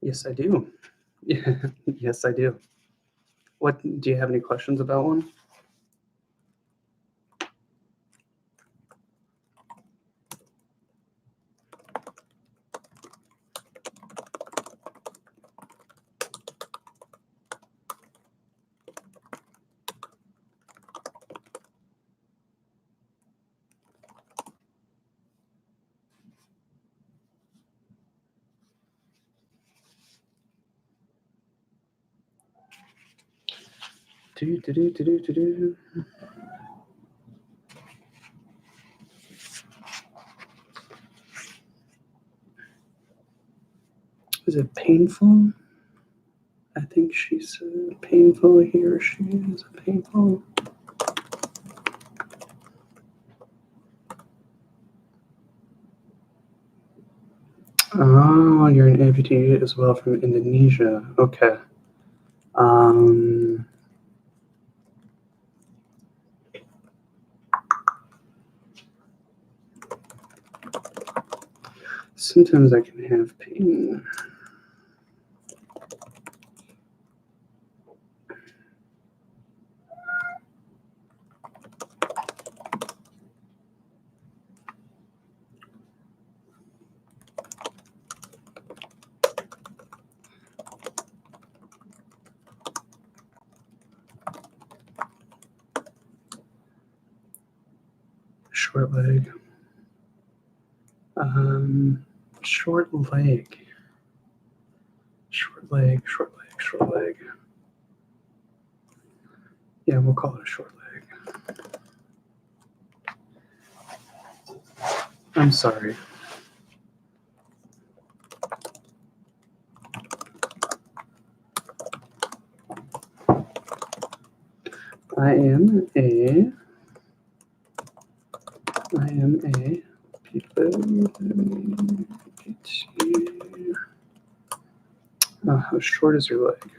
Yes, I do. Yeah, yes, I do. What, do you have any questions about one? Do. Is it painful? I think she said painful. He or she is painful. Oh, you're an amputee as well from Indonesia. Okay. Sometimes I can have pain. Short leg. Short leg. Short leg, short leg, short leg. Yeah, we'll call it a short leg. I'm sorry. I am a how short is your leg?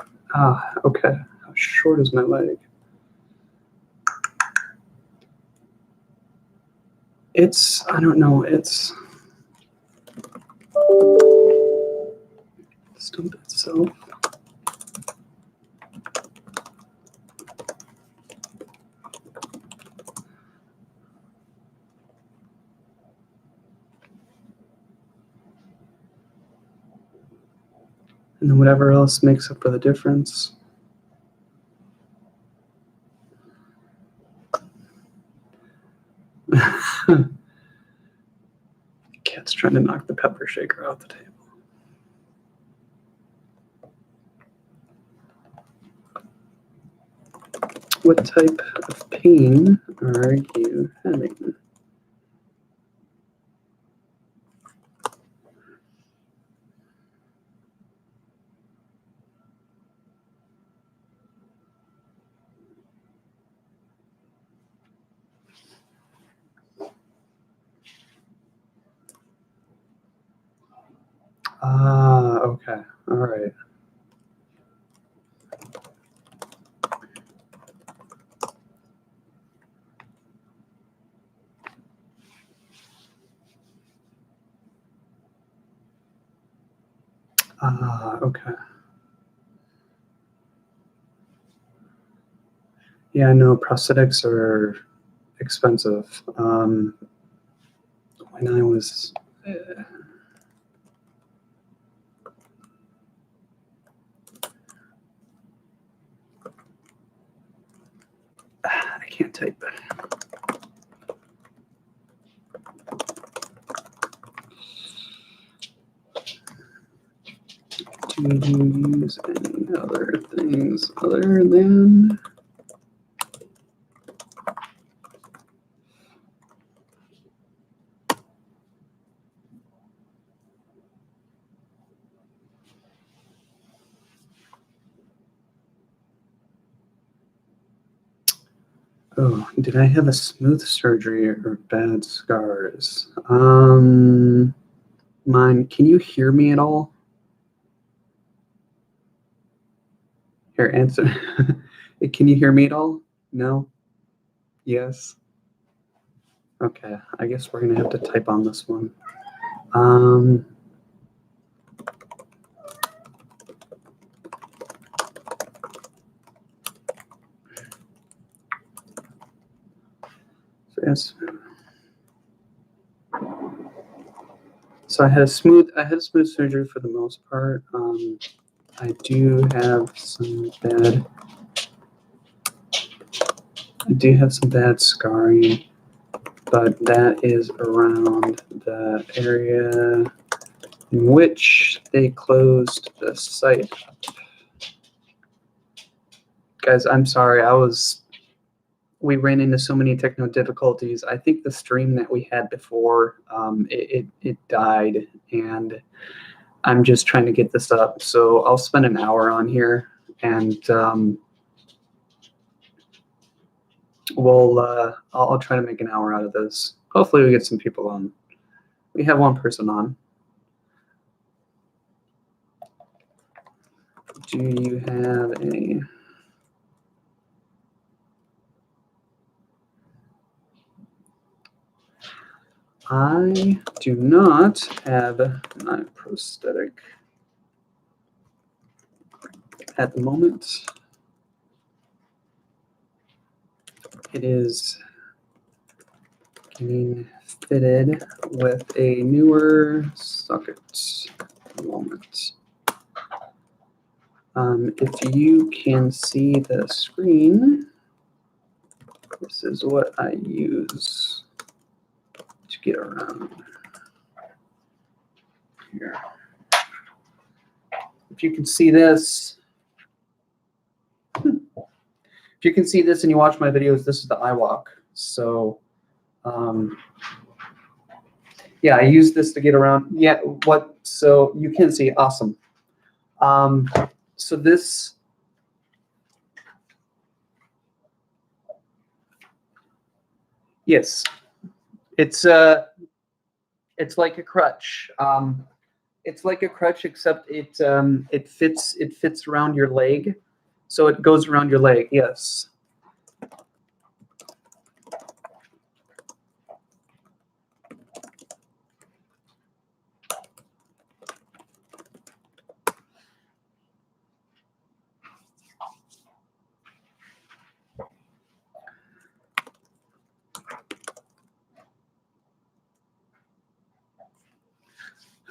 Okay. How short is my leg? It's, I don't know, it's stump itself. And then whatever else makes up for the difference. Cat's trying to knock the pepper shaker off the table. What type of pain are you having? Okay. All right. Okay. Yeah, no, prosthetics are expensive. When I was I can't type. Do you use any other things other than oh, did I have a smooth surgery or bad scars? Mine, can you hear me at all? Here, answer. Can you hear me at all? No? Yes? Okay, I guess we're gonna have to type on this one. Yes. So I had a smooth surgery for the most part. I do have some bad scarring, but that is around the area in which they closed the site. Guys, I'm sorry. We ran into so many technical difficulties. I think the stream that we had before, it died, and I'm just trying to get this up. So I'll spend an hour on here, and I'll try to make an hour out of this. Hopefully we get some people on. We have one person on. Do you have a... I do not have my prosthetic at the moment. It is getting fitted with a newer socket at the moment. If you can see the screen, this is what I use to get around here. If you can see this, if you can see this and you watch my videos, this is the iwalk. So, yeah, I use this to get around. Yeah, what? So you can see, awesome. So this, yes, it's like a crutch. It's like a crutch, except it fits around your leg, so it goes around your leg. Yes.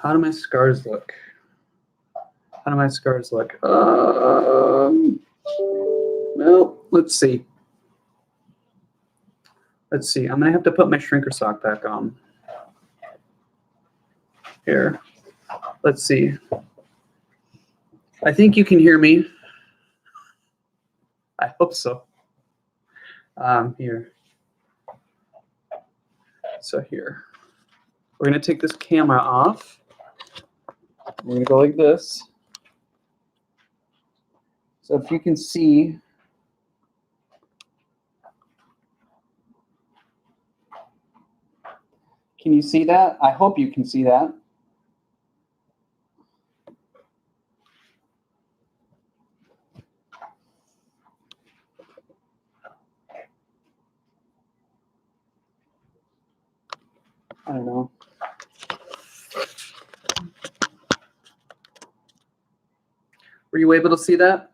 How do my scars look? How do my scars look? Well, let's see. Let's see. I'm gonna have to put my shrinker sock back on. Here. Let's see. I think you can hear me. I hope so. Here. So here. We're gonna take this camera off. We're gonna go like this. So if you can see, can you see that? I hope you can see that. I don't know. Were you able to see that?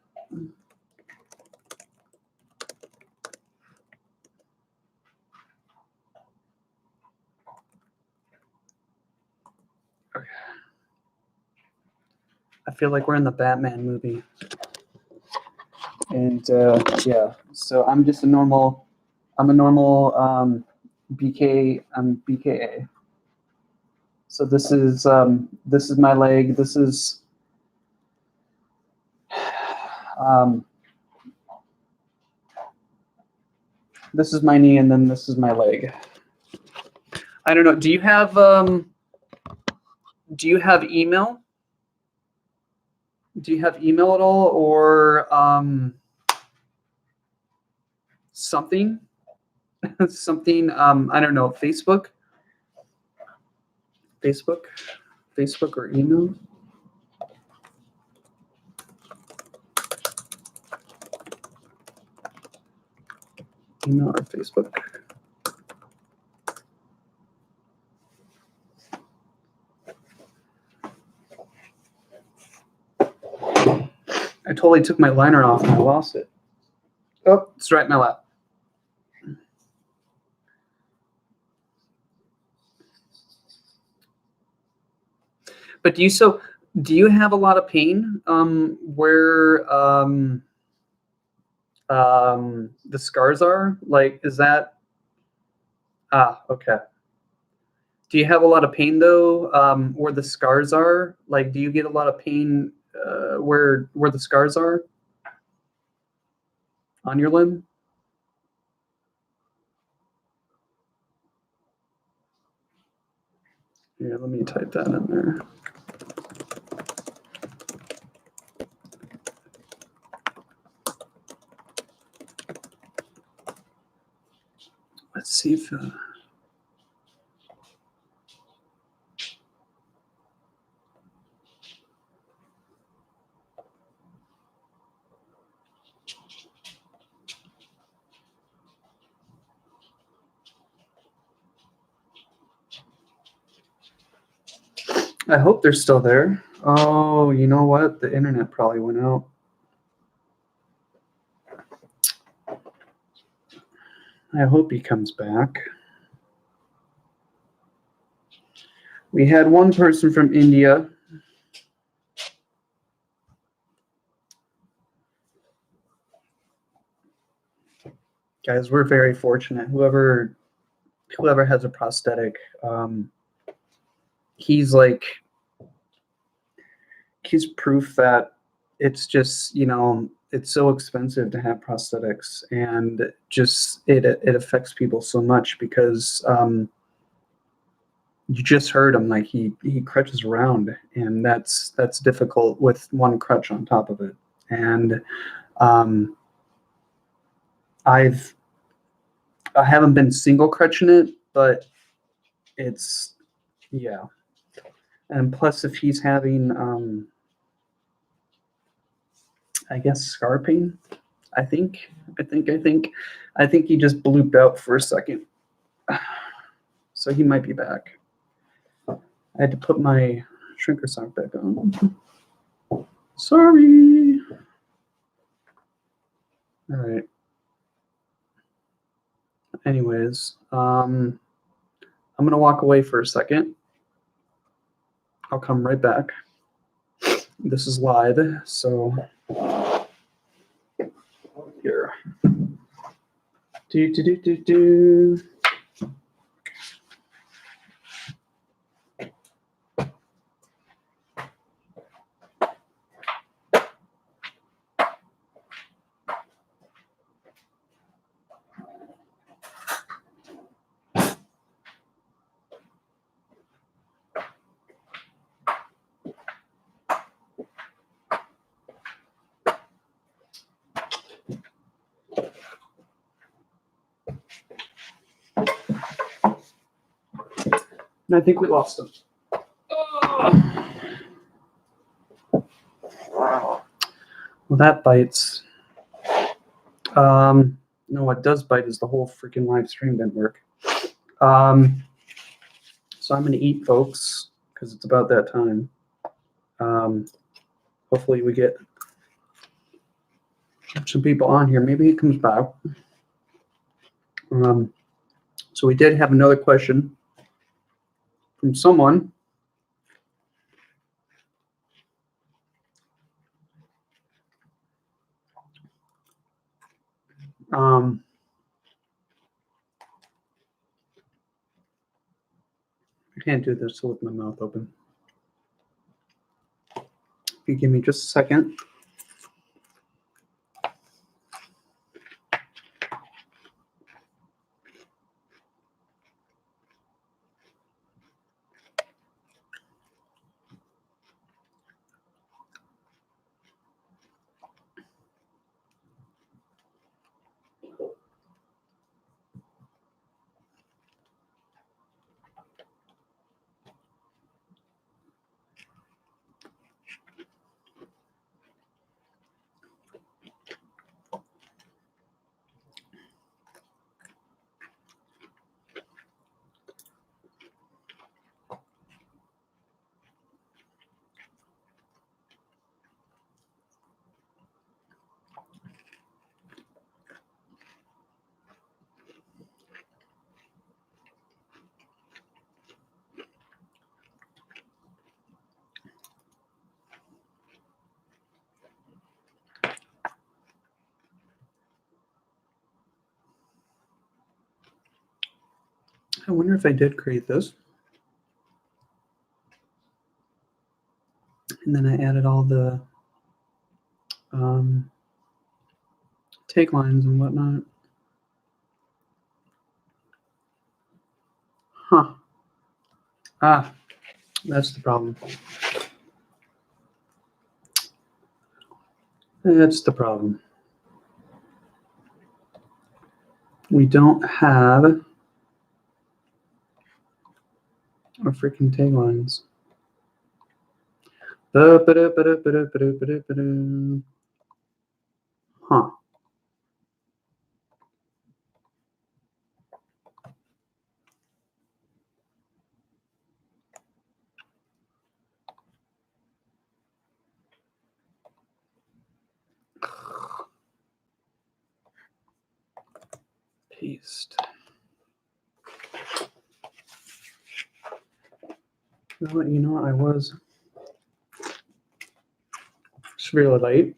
Okay. I feel like we're in the Batman movie. And yeah, so I'm just a normal, I'm a BKA. So this is my leg. This is this is my knee, and then this is my leg. I don't know. Do you have email? Do you have email at all, or something? Something, I don't know, Facebook or email? Email or Facebook? I totally took my liner off and I lost it. Oh, it's right in my lap. But do you have a lot of pain where the scars are? Like, is that okay. Do you have a lot of pain though, where the scars are? Like, do you get a lot of pain where the scars are on your limb? Yeah, let me type that in there. Let's see if I hope they're still there. Oh, you know what? The internet probably went out. I hope he comes back. We had one person from India. Guys, we're very fortunate. Whoever has a prosthetic, he's proof that it's just, it's so expensive to have prosthetics, and just it affects people so much because you just heard him, like he crutches around, and that's difficult with one crutch on top of it. And I haven't been single crutching it, but it's, yeah. And plus, if he's having I guess scar pain, I think he just blooped out for a second, so he might be back. I had to put my shrinker sock back on. Sorry. All right. Anyways, I'm gonna walk away for a second. I'll come right back. This is live, so here. Do. And I think we lost him. Well, that bites. No, what does bite is the whole freaking live stream didn't work. So I'm going to eat, folks, because it's about that time. Hopefully we get some people on here. Maybe he comes back. So we did have another question from someone. I can't do this with my mouth open. If you give me just a second. I wonder if I did create this. And then I added all the taglines and whatnot. Huh. Ah, that's the problem. That's the problem. We don't have our freaking taglines. Huh. Paste. Well, you know what? I was just really late.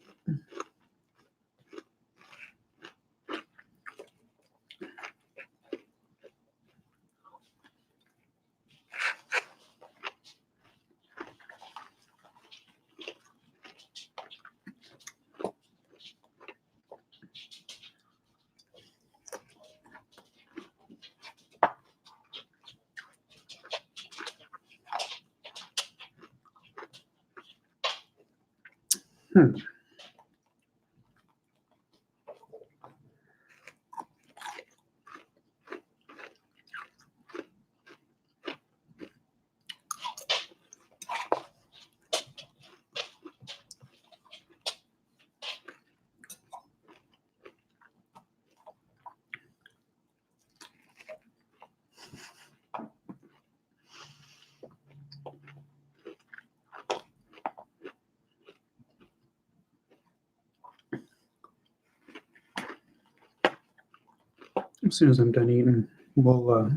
As soon as I'm done eating, we'll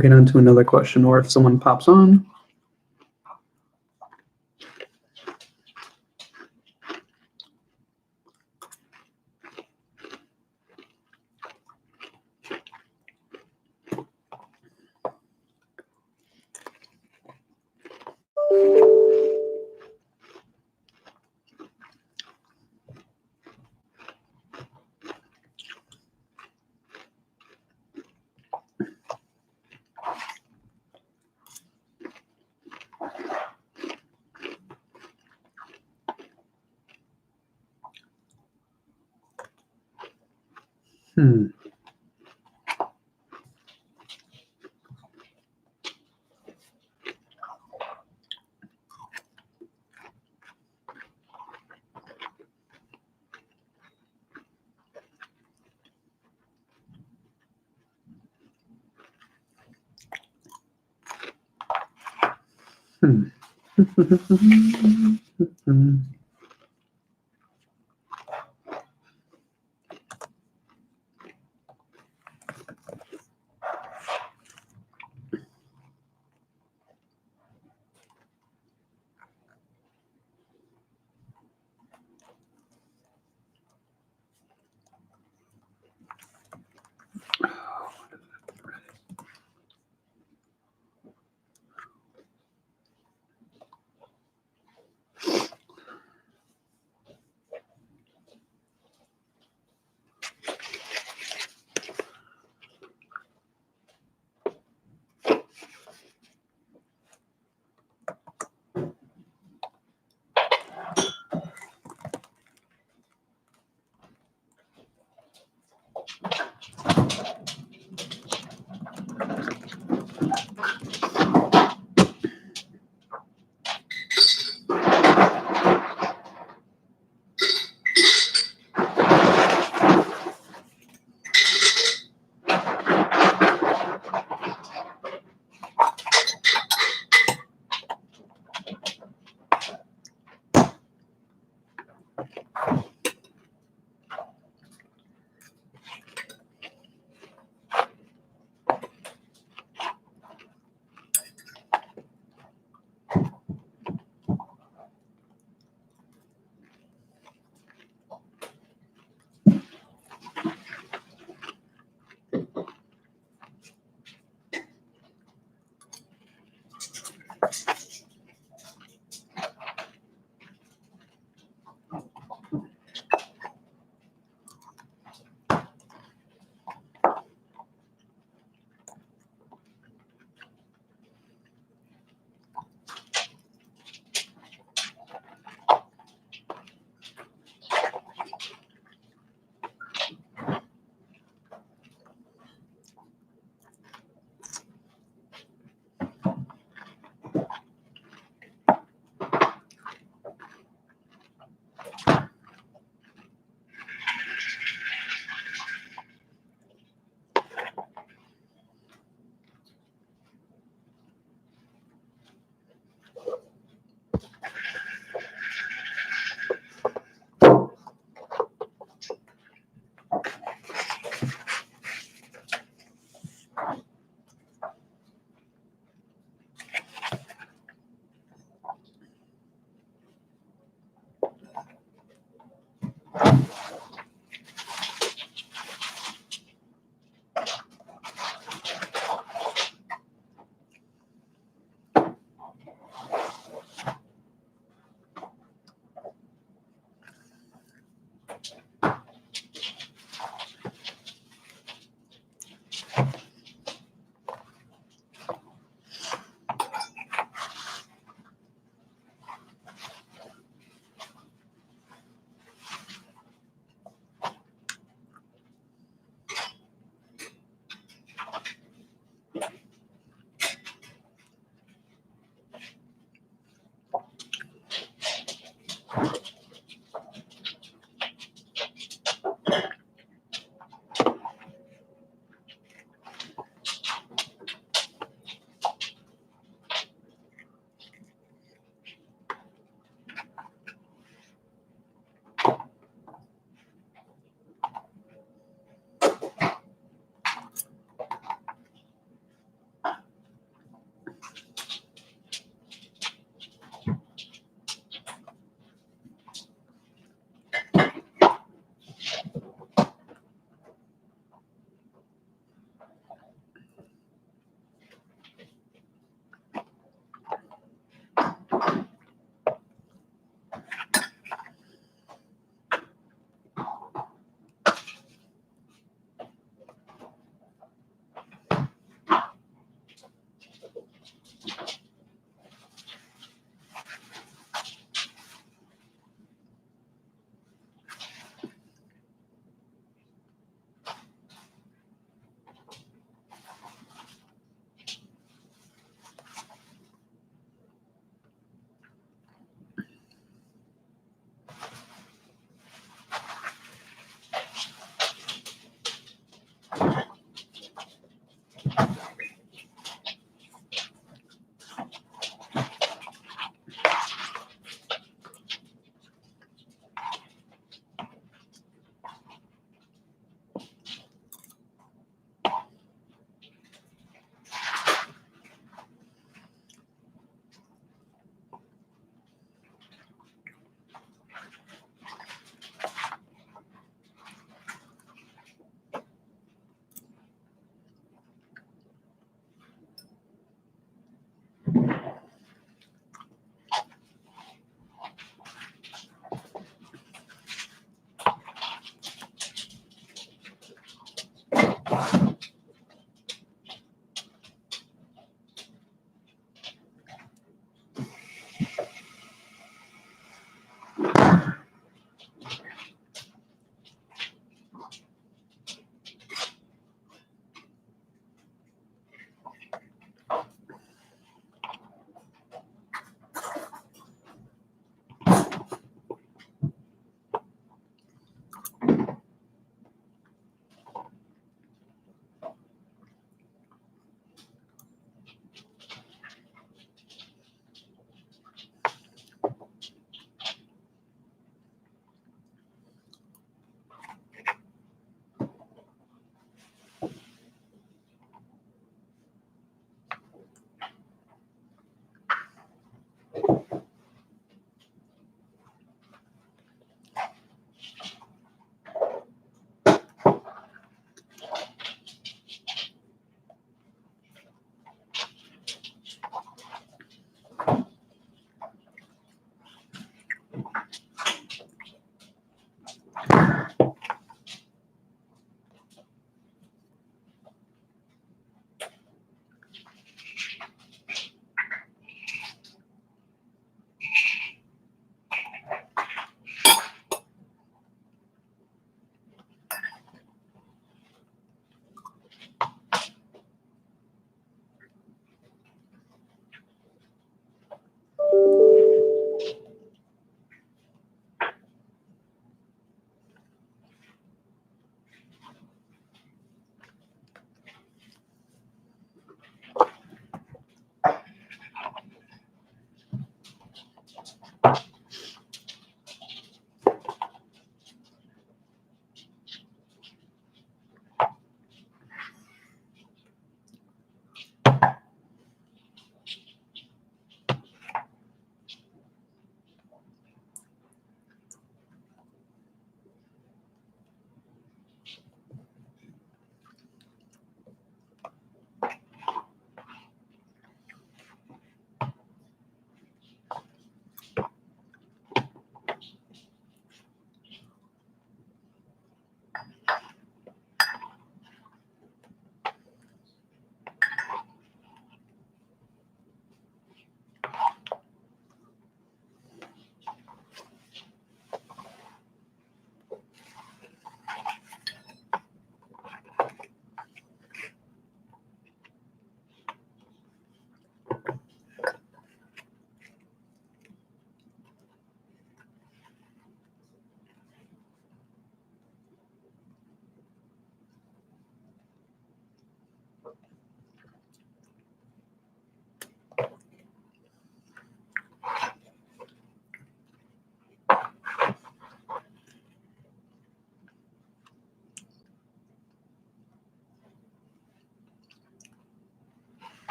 get on to another question, or if someone pops on.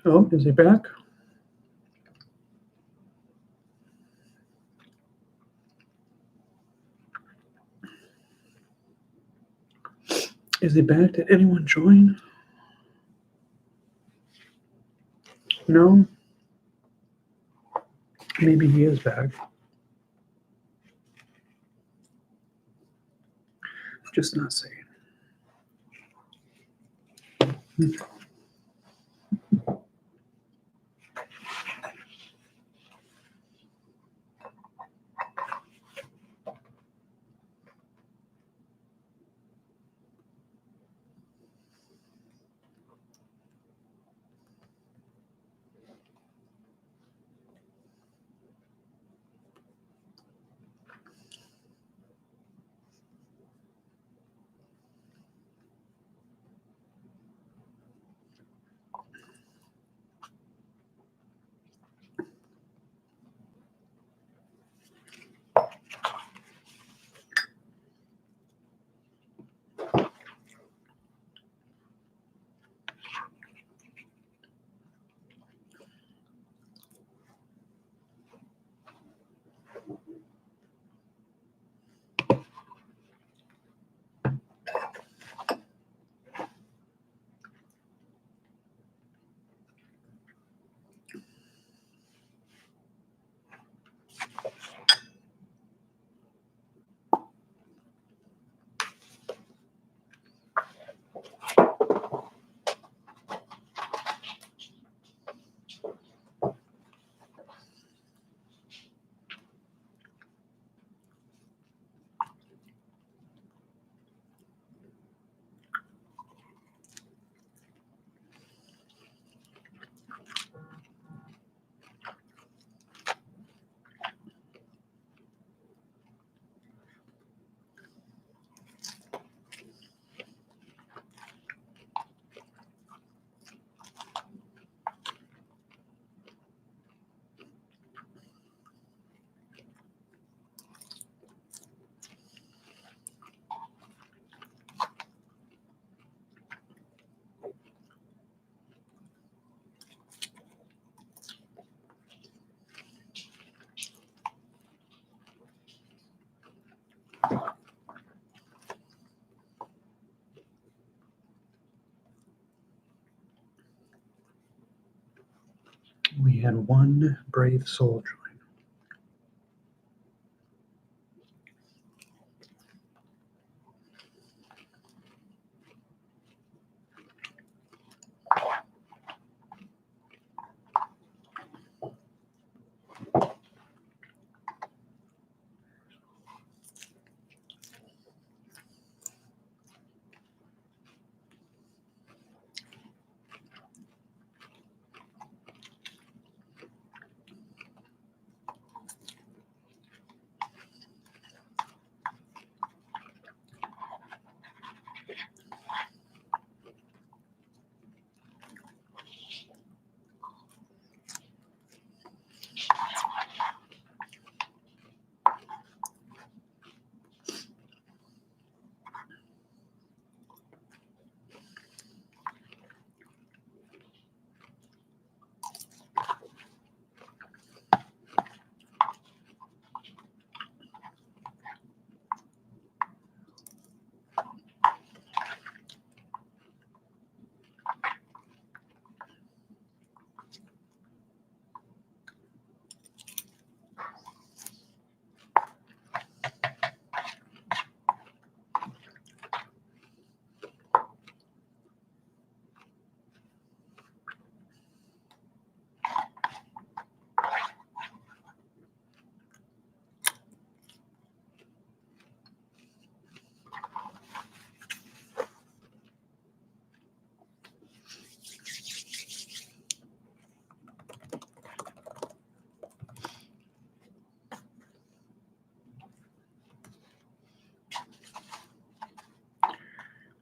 Oh, is he back? Is he back? Did anyone join? No? Maybe he is back. Just not saying. We had one brave soul join.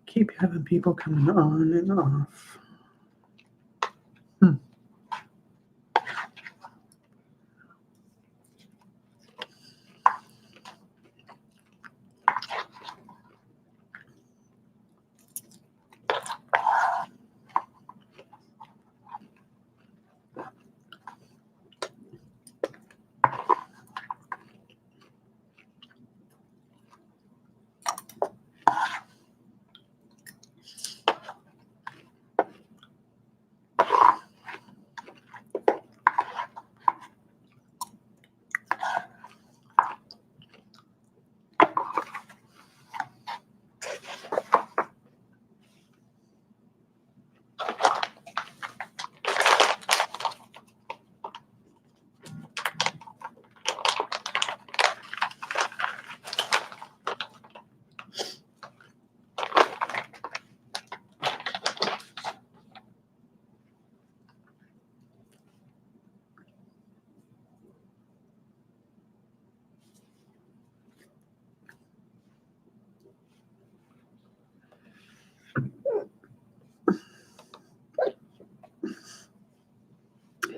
Keep having people coming on and off.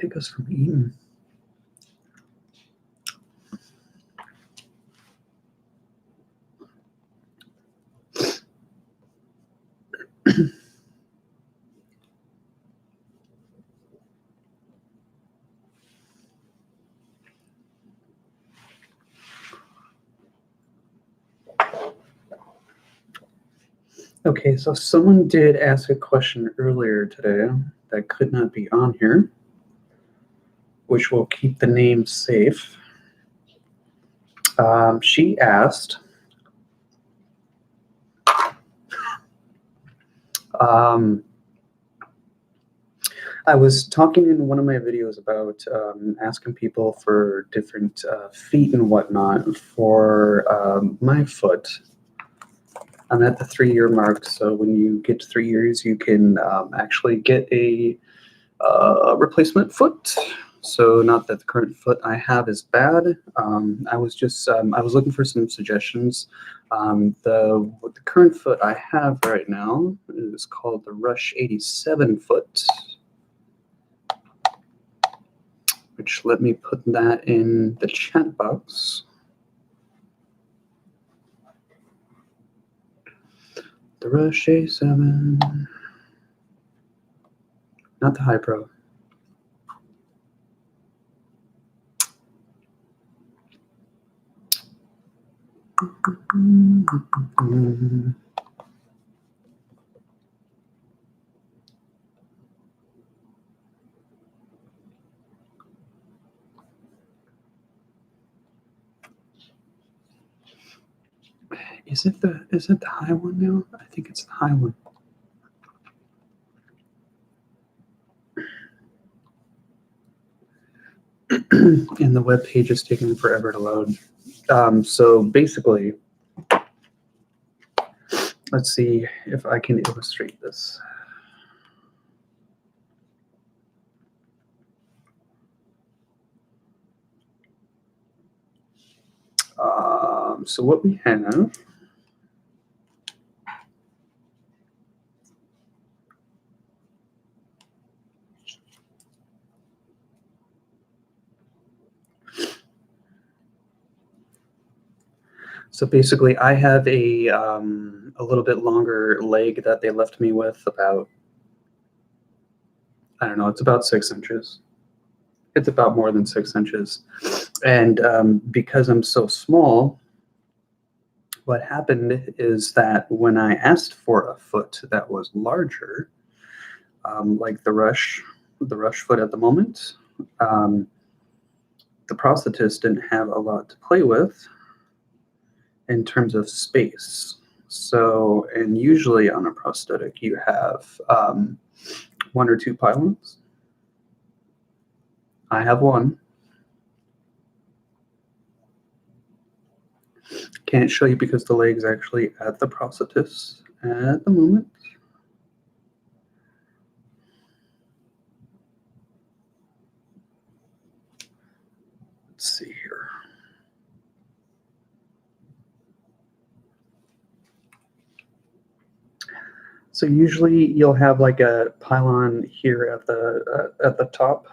take us from eating? Okay, so someone did ask a question earlier today that could not be on here, which will keep the name safe. She asked, I was talking in one of my videos about asking people for different feet and whatnot for my foot. I'm at the 3-year mark, so when you get to 3 years, you can actually get a replacement foot. So not that the current foot I have is bad. I was just I was looking for some suggestions. The current foot I have right now is called the Rush 87 foot, which let me put that in the chat box. The Rush 87, not the High Pro. Is it the high one now? I think it's the high one. And the web page is taking forever to load. So basically, let's see if I can illustrate this. So what we have So basically, I have a little bit longer leg that they left me with, about, I don't know, it's about 6 inches. It's about more than 6 inches. And because I'm so small, what happened is that when I asked for a foot that was larger, like the Rush foot at the moment, the prosthetist didn't have a lot to play with in terms of space. So, and usually on a prosthetic, you have 1 or 2 pylons. I have 1. Can't show you because the leg's actually at the prosthetist at the moment. Let's see here. So usually you'll have like a pylon here at the top,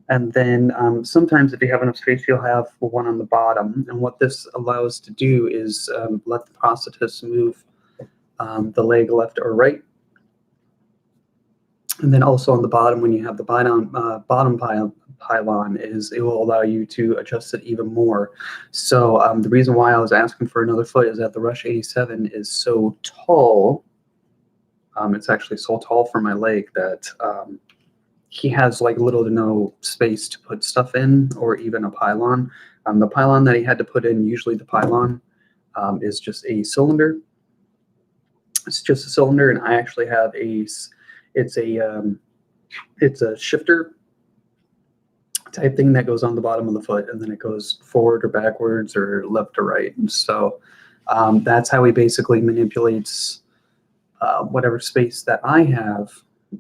and then sometimes if you have enough space, you'll have one on the bottom. And what this allows to do is let the prosthetist move the leg left or right. And then also on the bottom, when you have the bottom pylon, is it will allow you to adjust it even more. So the reason why I was asking for another foot is that the Rush 87 is so tall. It's actually so tall for my leg that he has like little to no space to put stuff in, or even a pylon. The pylon that he had to put in, usually the pylon is just a cylinder. It's just a cylinder, and I actually have it's a shifter type thing that goes on the bottom of the foot, and then it goes forward or backwards or left or right. And so that's how he basically manipulates whatever space that I have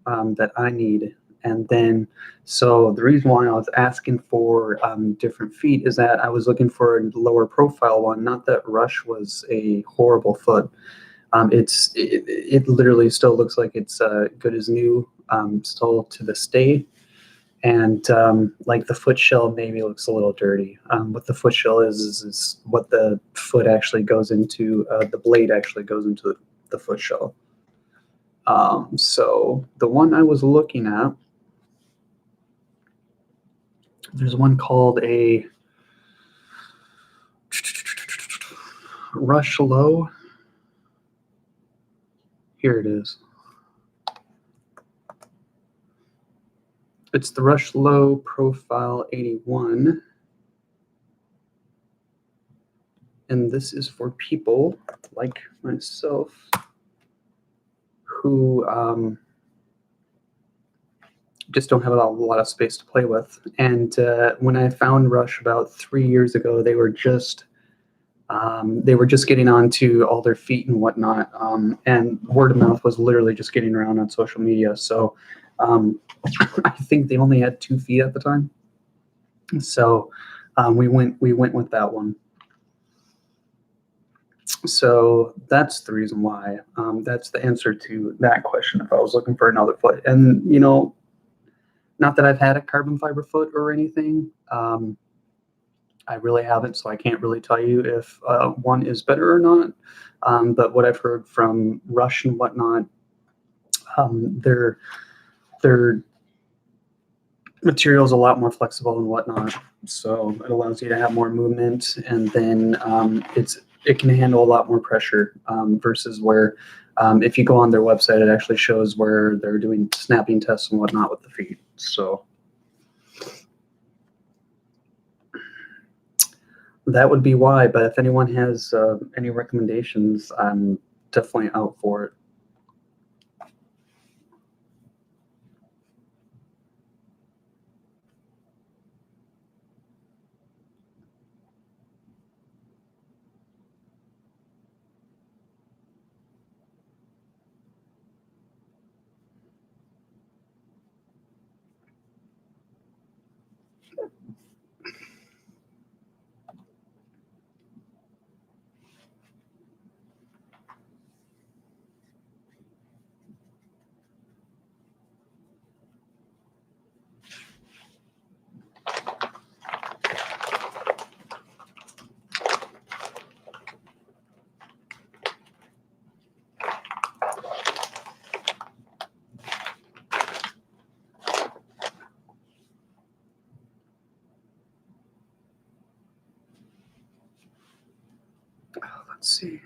that I need. And then, so the reason why I was asking for different feet is that I was looking for a lower profile one. Not that Rush was a horrible foot. It literally still looks like it's good as new, still to this day. And like the foot shell maybe looks a little dirty. What the foot shell is what the foot actually goes into. The blade actually goes into the foot shell. So the one I was looking at, there's one called a Rush Low. Here it is. It's the Rush Low Profile 81. And this is for people like myself who just don't have a lot of space to play with. And when I found Rush about 3 years ago, they were just getting onto all their feet and whatnot, and word of mouth was literally just getting around on social media. So I think they only had 2 feet at the time. So we went with that one. So that's the reason why. That's the answer to that question. If I was looking for another foot, and not that I've had a carbon fiber foot or anything. I really haven't, so I can't really tell you if one is better or not. But what I've heard from Rush and whatnot, their material is a lot more flexible and whatnot, so it allows you to have more movement, and then it can handle a lot more pressure versus where if you go on their website, it actually shows where they're doing snapping tests and whatnot with the feet. So that would be why. But if anyone has any recommendations, I'm definitely out for it. Let's see.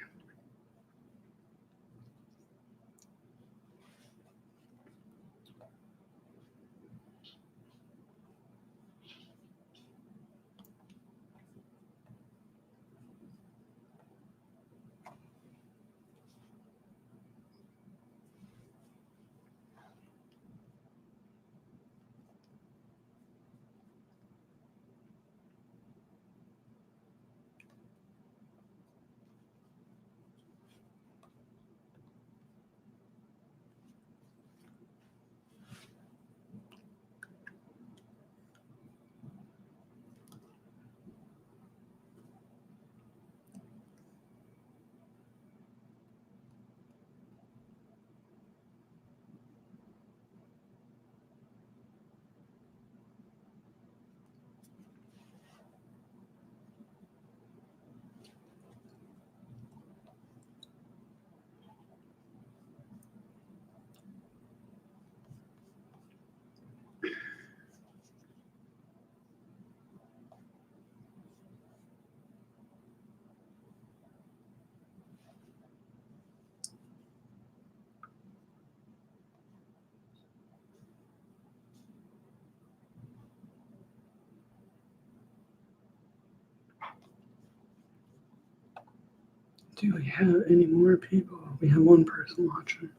Do we have any more people? We have one person watching.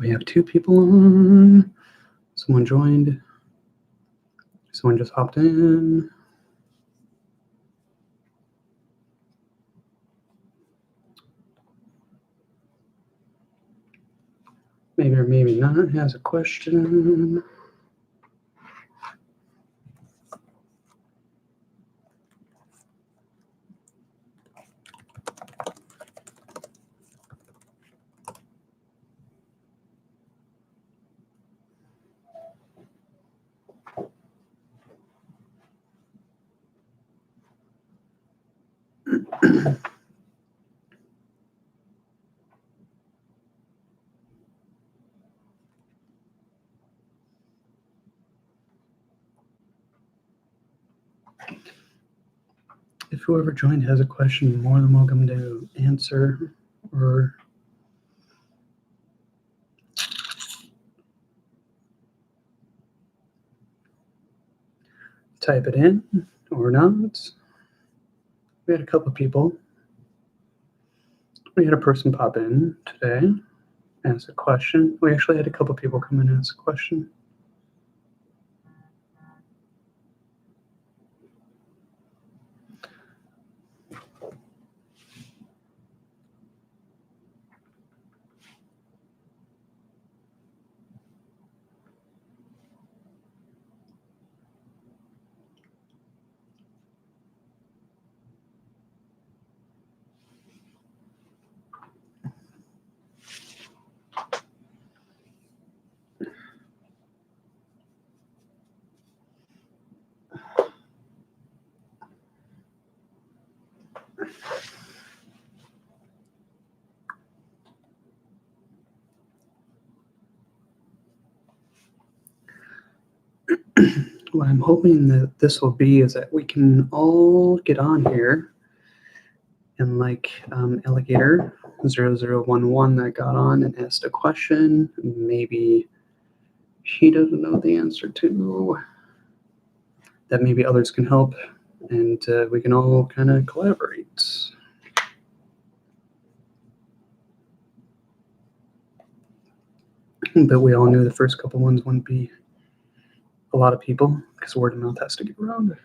We have 2 people on. Someone joined. Someone just hopped in. Maybe or maybe not has a question. If whoever joined has a question, you're more than welcome to answer or type it in or not. We had a couple of people. We had a person pop in today, ask a question. We actually had a couple of people come in and ask a question. What I'm hoping that this will be is that we can all get on here and like Alligator 0011 that got on and asked a question, maybe she doesn't know the answer to, that maybe others can help, and we can all kind of collaborate. But we all knew the first couple ones wouldn't be a lot of people because word of mouth has to get around.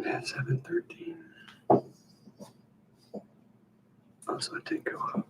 At 7:13. Oh, so it did go up.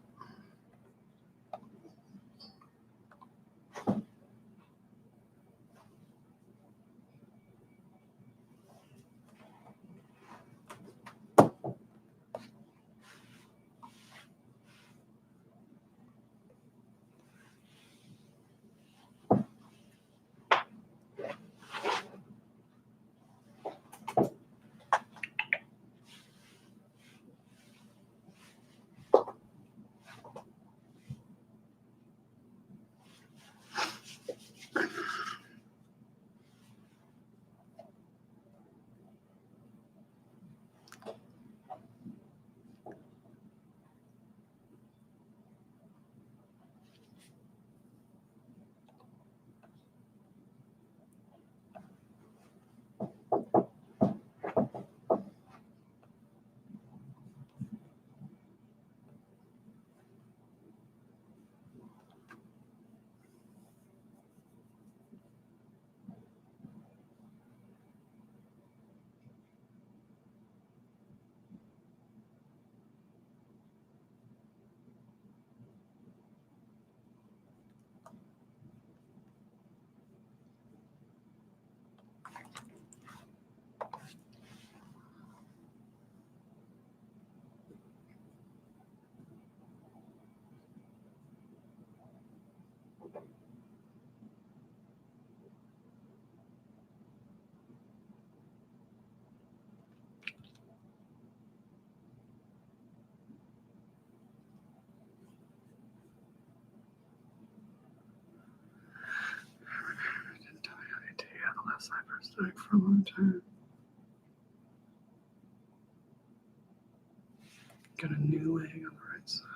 I didn't tell you I did have the left side prosthetic for a long time. Got a new leg on the right side.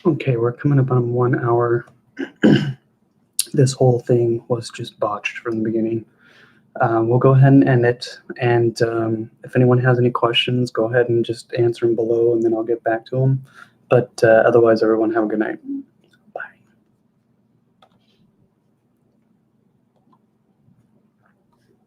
Okay, we're coming up on 1 hour. This whole thing was just botched from the beginning. We'll go ahead and end it. And if anyone has any questions, go ahead and just answer them below, and then I'll get back to them. But otherwise, everyone have a good night.